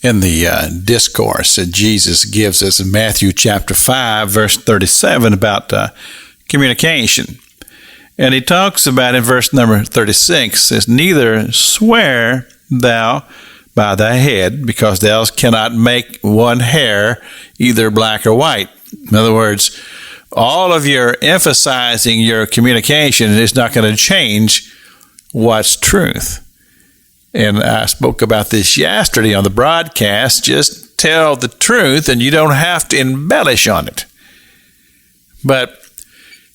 in the discourse that Jesus gives us in Matthew chapter 5, verse 37 about communication. And he talks about in verse number 36, says, "Neither swear thou by thy head, because thou cannot make one hair either black or white." In other words, all of your emphasizing your communication is not going to change what's truth. And I spoke about this yesterday on the broadcast. Just tell the truth and you don't have to embellish on it. But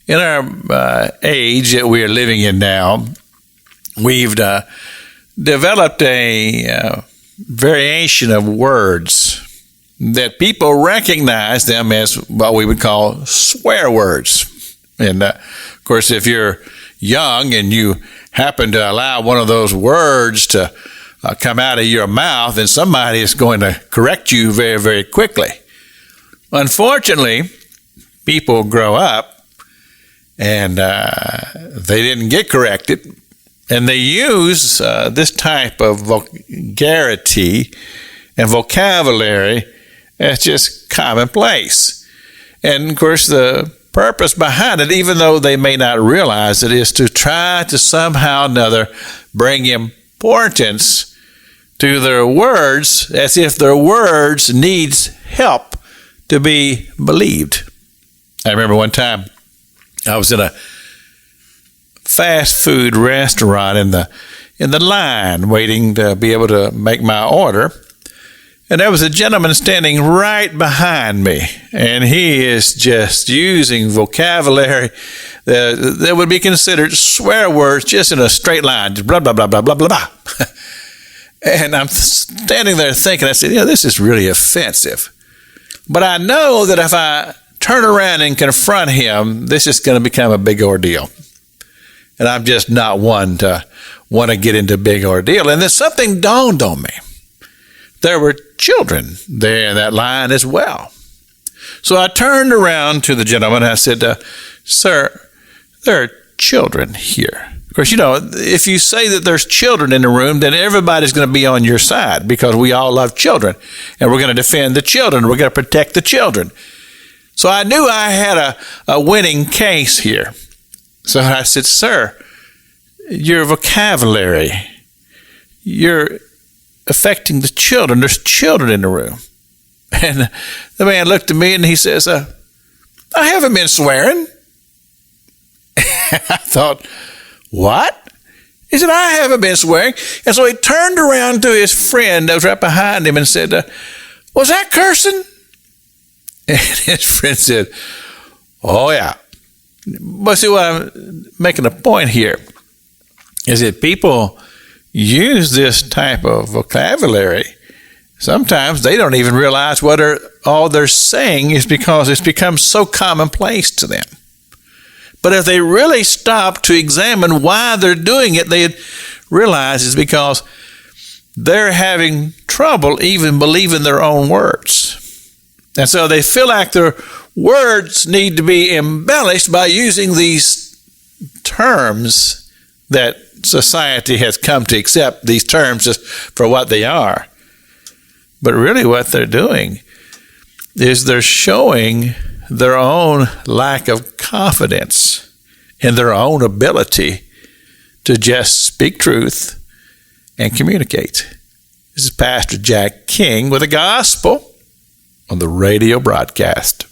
in our age that we are living in now, we've developed a variation of words that people recognize them as what we would call swear words. And of course, if you're young and you happen to allow one of those words to come out of your mouth, then somebody is going to correct you very, very quickly. Unfortunately, people grow up and they didn't get corrected, and they use this type of vulgarity and vocabulary as just commonplace. And of course, the purpose behind it, even though they may not realize it, is to try to somehow or another bring importance to their words, as if their words needs help to be believed. I remember one time I was in a fast food restaurant in the line waiting to be able to make my order. And there was a gentleman standing right behind me, and he is just using vocabulary that would be considered swear words just in a straight line, just blah, blah, blah, blah, blah, blah, blah. And I'm standing there thinking, I said, this is really offensive. But I know that if I turn around and confront him, this is going to become a big ordeal. And I'm just not one to want to get into a big ordeal. And then something dawned on me. There were children there in that line as well. So I turned around to the gentleman and I said, "Sir, there are children here." Of course, if you say that there's children in the room, then everybody's going to be on your side, because we all love children and we're going to defend the children. We're going to protect the children. So I knew I had a winning case here. So I said, "Sir, your vocabulary, you're affecting the children. There's children in the room." And the man looked at me and he says, "I haven't been swearing." I thought, "What?" He said, "I haven't been swearing." And so he turned around to his friend that was right behind him and said, "Was that cursing?" And his friend said, "Oh, yeah." But see, what I'm making a point here is that people use this type of vocabulary. Sometimes they don't even realize what all they're saying is, because it's become so commonplace to them. But if they really stop to examine why they're doing it, they'd realize it's because they're having trouble even believing their own words. And so they feel like their words need to be embellished by using these terms that society has come to accept, these terms just for what they are. But really what they're doing is they're showing their own lack of confidence in their own ability to just speak truth and communicate. This is Pastor Jack King with the gospel on the radio broadcast.